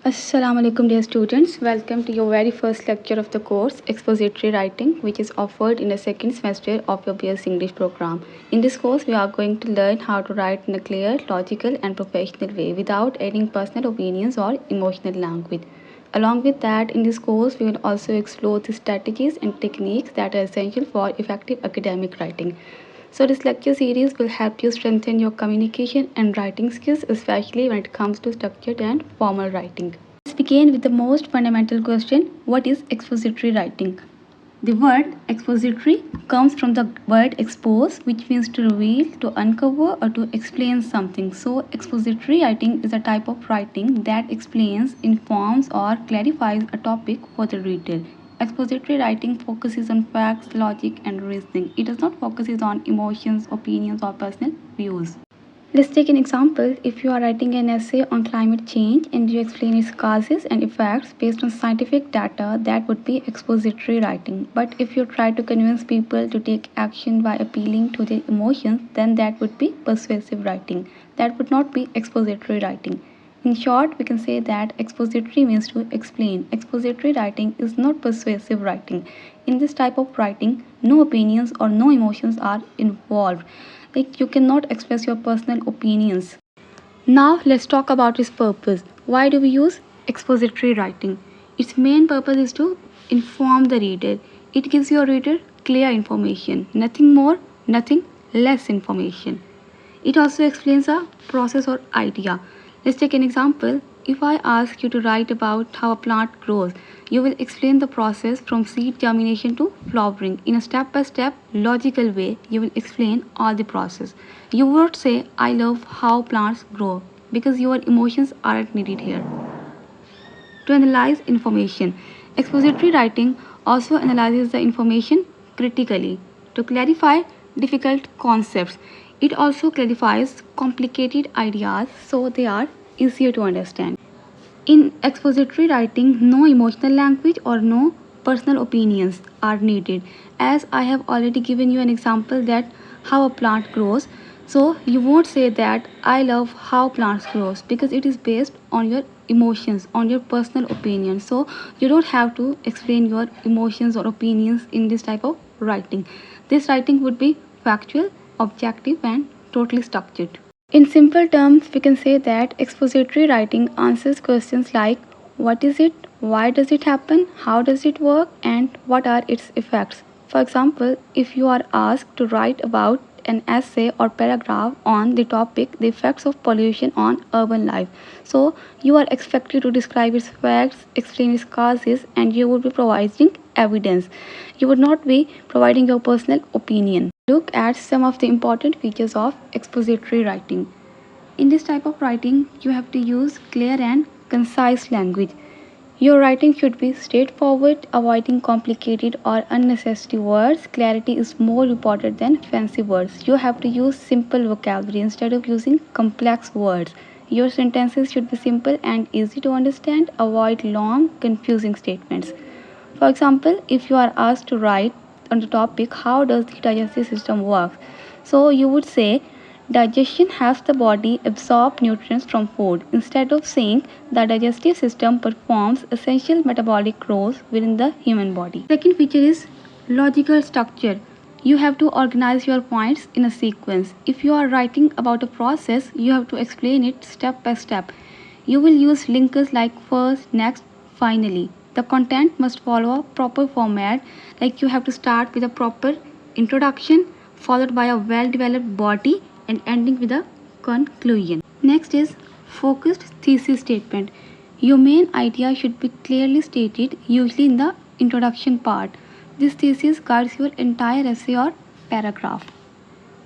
Assalamu alaikum dear students, welcome to your very first lecture of the course Expository Writing, which is offered in the second semester of your BS English program. In this course we are going to learn how to write in a clear, logical and professional way without adding personal opinions or emotional language. Along with that, in this course we will also explore the strategies and techniques that are essential for effective academic writing. So this lecture series will help you strengthen your communication and writing skills, especially when it comes to structured and formal writing. Let's begin with the most fundamental question: what is expository writing? The word expository comes from the word expose, which means to reveal, to uncover, or to explain something. So, expository writing is a type of writing that explains, informs, or clarifies a topic for the reader. Expository writing focuses on facts, logic, and reasoning. It does not focus on emotions, opinions, or personal views. Let's take an example. If you are writing an essay on climate change and you explain its causes and effects based on scientific data, that would be expository writing. But if you try to convince people to take action by appealing to their emotions, then that would be persuasive writing. That would not be expository writing. In short, we can say that expository means to explain. Expository writing is not persuasive writing. In this type of writing, no opinions or no emotions are involved. Like you cannot express your personal opinions. Now let's talk about its purpose. Why do we use expository writing? Its main purpose is to inform the reader. It gives your reader clear information, nothing more, nothing less information. It also explains a process or idea. Let's take an example. If I ask you to write about how a plant grows, you will explain the process from seed germination to flowering. In a step-by-step logical way, you will explain all the process. You would say, I love how plants grow, because your emotions aren't needed here. To analyze information, expository writing also analyzes the information critically to clarify difficult concepts. It also clarifies complicated ideas so they are easier to understand. In expository writing, no emotional language or no personal opinions are needed. As I have already given you an example that how a plant grows, so you won't say that I love how plants grows, because it is based on your emotions, on your personal opinion. So you don't have to explain your emotions or opinions in this type of writing. This writing would be factual, objective and totally structured. In simple terms, we can say that expository writing answers questions like what is it, why does it happen, how does it work, and what are its effects. For example, if you are asked to write about an essay or paragraph on the topic the effects of pollution on urban life, so you are expected to describe its facts, explain its causes, and you would be providing evidence. You would not be providing your personal opinion. Look at some of the important features of expository writing. In this type of writing, you have to use clear and concise language. Your writing should be straightforward, avoiding complicated or unnecessary words. Clarity is more important than fancy words. You have to use simple vocabulary instead of using complex words. Your sentences should be simple and easy to understand. Avoid long, confusing statements. For example, if you are asked to write on the topic how does the digestive system work, so you would say digestion helps the body absorb nutrients from food, instead of saying the digestive system performs essential metabolic roles within the human body. Second feature is logical structure. You have to organize your points in a sequence. If you are writing about a process, you have to explain it step by step. You will use linkers like first, next, finally. The content must follow a proper format, like you have to start with a proper introduction, followed by a well developed body, and ending with a conclusion. Next is focused thesis statement. Your main idea should be clearly stated, usually in the introduction part. This thesis guides your entire essay or paragraph.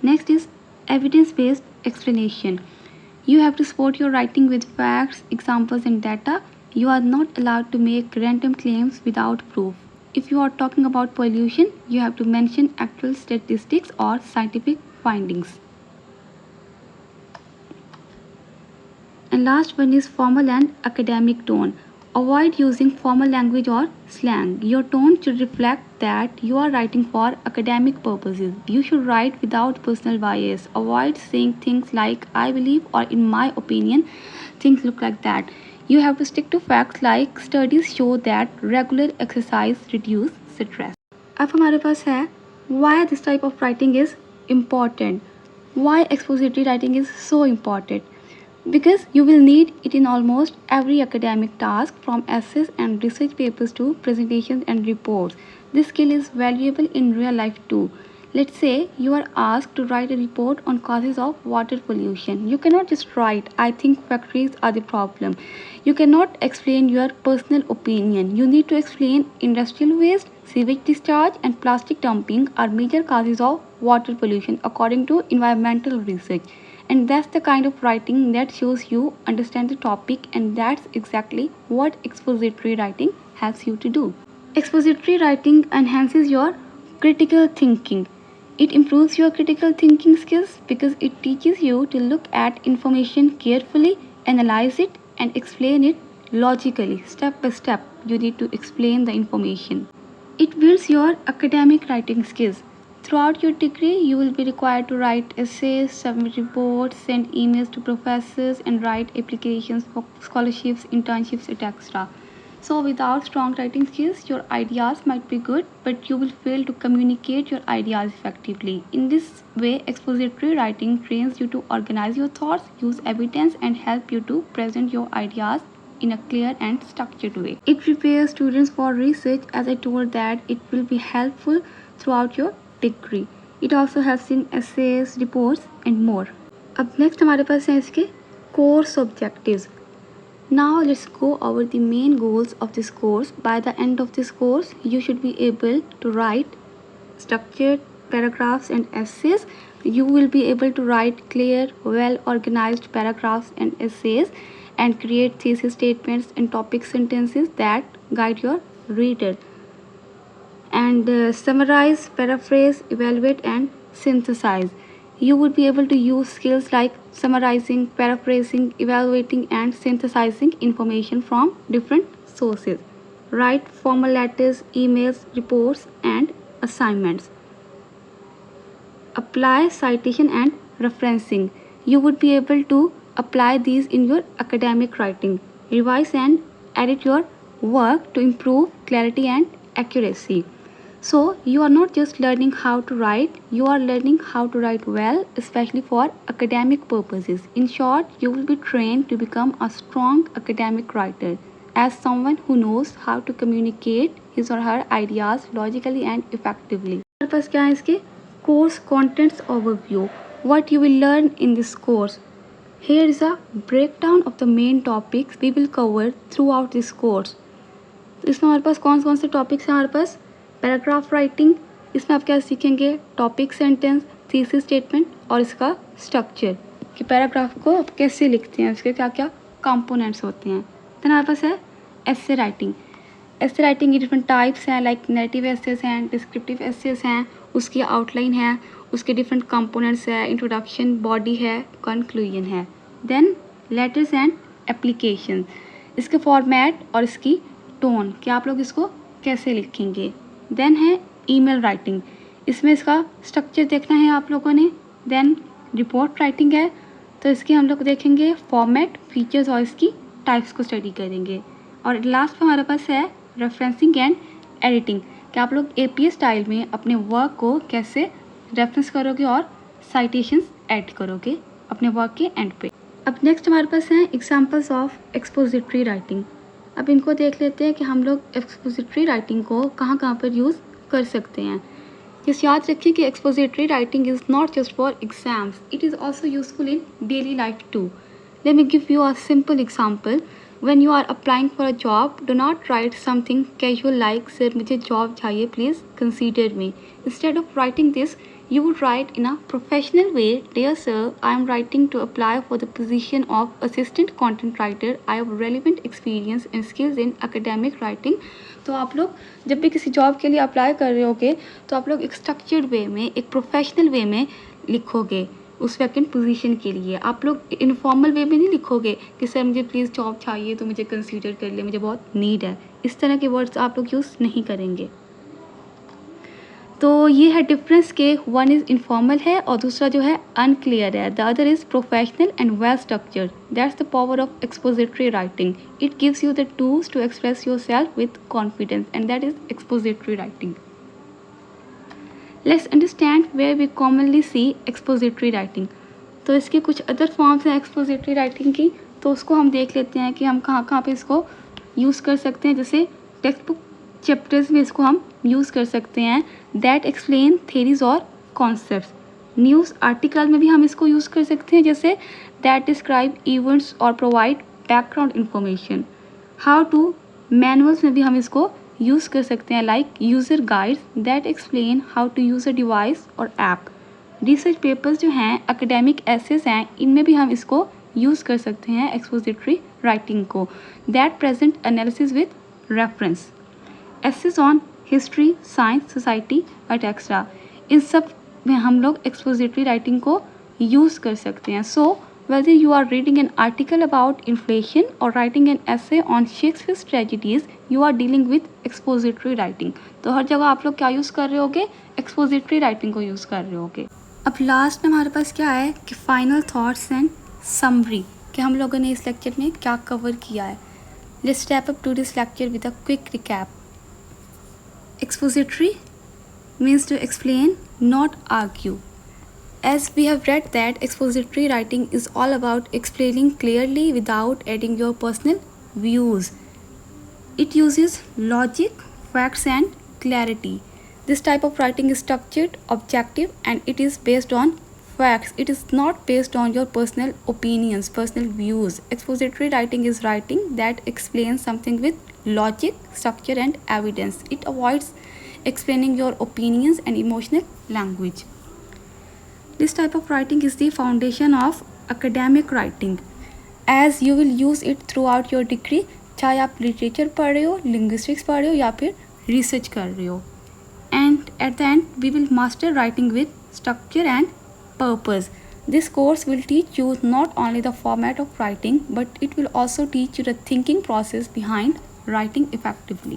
Next is evidence based explanation. You have to support your writing with facts, examples, and data. You are not allowed to make random claims without proof. If you are talking about pollution, you have to mention actual statistics or scientific findings. And last one is formal and academic tone. Avoid using formal language or slang. Your tone should reflect that you are writing for academic purposes. You should write without personal bias. Avoid saying things like I believe or in my opinion. Things look like that. You have to stick to facts like studies show that regular exercise reduce stress. अब हमारे पास है why this type of writing is important. Why expository writing is so important? Because you will need it in almost every academic task, from essays and research papers to presentations and reports. This skill is valuable in real life too. Let's say you are asked to write a report on causes of water pollution. You cannot just write, I think factories are the problem. You cannot explain your personal opinion. You need to explain industrial waste, sewage discharge, and plastic dumping are major causes of water pollution according to environmental research. And that's the kind of writing that shows you understand the topic, and that's exactly what expository writing helps you to do. Expository writing enhances your critical thinking. It improves your critical thinking skills because it teaches you to look at information carefully, analyze it, and explain it logically. Step by step, you need to explain the information. It builds your academic writing skills. Throughout your degree, you will be required to write essays, submit reports, send emails to professors, and write applications for scholarships, internships, etc. So, without strong writing skills, your ideas might be good, but you will fail to communicate your ideas effectively. In this way, expository writing trains you to organize your thoughts, use evidence, and help you to present your ideas in a clear and structured way. It prepares students for research, as I told that it will be helpful throughout your degree. It also helps in essays, reports, and more. अब next हमारे पास है इसके course objectives. Now let's go over the main goals of this course. By the end of this course, you should be able to write structured paragraphs and essays. You will be able to write clear, well organized paragraphs and essays, and create thesis statements and topic sentences that guide your reader. And summarize, paraphrase, evaluate, and synthesize. You would be able to use skills like summarizing, paraphrasing, evaluating, and synthesizing information from different sources. Write formal letters, emails, reports, and assignments. Apply citation and referencing. You would be able to apply these in your academic writing. Revise and edit your work to improve clarity and accuracy. So, you are not just learning how to write, you are learning how to write well, especially for academic purposes. In short, you will be trained to become a strong academic writer as someone who knows how to communicate his or her ideas logically and effectively. हमारे पास क्या है इसके course contents overview. What you will learn in this course. Here is a breakdown of the main topics we will cover throughout this course. इसमें हमारे पास कौन कौन से topics हैं हमारे पास पैराग्राफ राइटिंग, इसमें आप क्या सीखेंगे टॉपिक सेंटेंस, थीसिस स्टेटमेंट और इसका स्ट्रक्चर कि पैराग्राफ को आप कैसे लिखते हैं, इसके क्या क्या कंपोनेंट्स होते हैं. देन हमारे पास है एसे राइटिंग. एसे राइटिंग की डिफरेंट टाइप्स हैं लाइक नैरेटिव एसेस हैं, डिस्क्रिप्टिव एसेस हैं, उसकी आउटलाइन है, उसके डिफरेंट कंपोनेंट्स है, इंट्रोडक्शन, बॉडी है, कंक्लूजन है. देन लेटर्स एंड एप्लीकेशन, इसके फॉर्मेट और इसकी टोन कि आप लोग इसको कैसे लिखेंगे. देन है ईमेल राइटिंग, इसमें इसका स्ट्रक्चर देखना है आप लोगों ने. देन रिपोर्ट राइटिंग है तो इसकी हम लोग देखेंगे फॉर्मेट, फीचर्स और इसकी टाइप्स को स्टडी करेंगे. और लास्ट में हमारे पास है रेफरेंसिंग एंड एडिटिंग कि आप लोग एपीए स्टाइल में अपने वर्क को कैसे रेफरेंस करोगे और साइटेशंस ऐड करोगे अपने वर्क के एंड पे. अब नेक्स्ट हमारे पास हैं एग्जांपल्स ऑफ एक्सपोजिटरी राइटिंग. अब इनको देख लेते हैं कि हम लोग एक्सपोजिटरी राइटिंग को कहाँ कहाँ पर यूज़ कर सकते हैं. जिस याद रखिए कि expository writing is not just for exams, it is also useful in daily life too. Let me give you a simple example. When you are applying for a job, do not write something casual like sir मुझे job चाहिए please consider me. Instead of writing this, you would write in a professional way, dear sir, I am writing to apply for the position of assistant content writer. I have relevant experience and skills in academic writing. तो आप लोग जब भी किसी job के लिए apply कर रहे होगे तो आप लोग एक स्ट्रक्चर्ड वे में, एक प्रोफेशनल वे में लिखोगे उस वैकेंट पोजीशन के लिए. आप लोग इनफॉर्मल वे में नहीं लिखोगे कि सर मुझे प्लीज़ जॉब चाहिए तो मुझे कंसीडर कर ले, मुझे बहुत नीड है. इस तरह के वर्ड्स आप लोग यूज़ नहीं करेंगे. तो ये है डिफरेंस के वन इज़ इनफॉर्मल है और दूसरा जो है अनक्लियर है. The other is professional and well structured. That's the power of expository writing. It gives you the tools to express your self with confidence and that is expository writing. Let's understand where we commonly see expository writing. तो इसकी कुछ other forms हैं expository writing की, तो उसको हम देख लेते हैं कि हम कहाँ कहाँ पे इसको यूज़ कर सकते हैं. जैसे टेक्स्ट बुक चैप्टर्स में इसको हम यूज़ कर सकते हैं. दैट एक्सप्लेन थेरीज और कॉन्सेप्ट्स. न्यूज़ आर्टिकल में भी हम इसको यूज़ कर सकते हैं, जैसे दैट डिस्क्राइब इवेंट्स और provide background information. How to manuals में भी हम इसको यूज़ कर सकते हैं, like user guides that explain how to use a device और ऐप. रिसर्च पेपर्स जो हैं, एकेडमिक एसेस हैं, इनमें भी हम इसको यूज़ कर सकते हैं एक्सपोजिटरी राइटिंग को. That present analysis with reference. Essays on history, science, society etcetera. इन सब में हम लोग एक्सपोजिटरी राइटिंग को यूज़ कर सकते हैं. सो whether you are reading an article about inflation or writing an essay on Shakespeare's tragedies, you are dealing with expository writing. तो हर जगह आप लोग क्या यूज़ कर रहे होगे, एक्सपोजिटरी राइटिंग को यूज़ कर रहे होगे. अब लास्ट में हमारे पास क्या है कि फाइनल थॉट्स एंड समरी, कि हम लोगों ने इस लेक्चर में क्या कवर किया है. Let's step up to this lecture with a quick recap. Expository means to explain, not argue. As we have read that expository writing is all about explaining clearly without adding your personal views. It uses logic, facts and clarity. This type of writing is structured, objective and it is based on facts. It is not based on your personal opinions, personal views. Expository writing is writing that explains something with logic, structure and evidence. It avoids explaining your opinions and emotional language. This type of writing is the foundation of academic writing, as you will use it throughout your degree, चाहे आप literature पढ़ रहे हो, linguistics पढ़ रहे हो या फिर रिसर्च कर रहे हो. And at the end we will master writing with structure and purpose. This course will teach you not only the format of writing, but it will also teach you the thinking process behind writing effectively.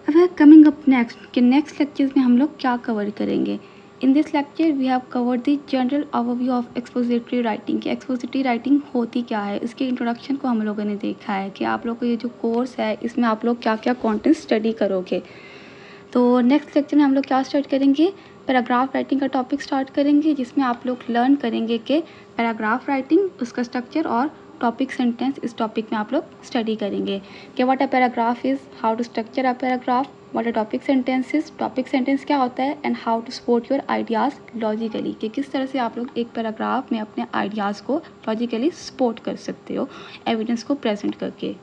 अब है coming up next कि next lectures में हम लोग क्या cover करेंगे. In this lecture we have covered the general overview of expository writing, कि expository writing होती क्या है. इसके इंट्रोडक्शन को हम लोगों ने देखा है कि आप लोग को ये जो कोर्स है इसमें आप लोग क्या क्या कंटेंट स्टडी करोगे. तो नेक्स्ट लेक्चर में हम लोग क्या स्टार्ट करेंगे, पैराग्राफ राइटिंग का टॉपिक स्टार्ट करेंगे, जिसमें आप लोग लर्न करेंगे कि पैराग्राफ राइटिंग, उसका स्ट्रक्चर और टॉपिक सेंटेंस. इस टॉपिक में आप लोग स्टडी करेंगे कि what a paragraph is, how to structure a paragraph, what a topic sentence is, topic sentence क्या होता है, and how to support your ideas logically, कि किस तरह से आप लोग एक पैराग्राफ में अपने आइडियाज़ को लॉजिकली सपोर्ट कर सकते हो एविडेंस को प्रेजेंट करके.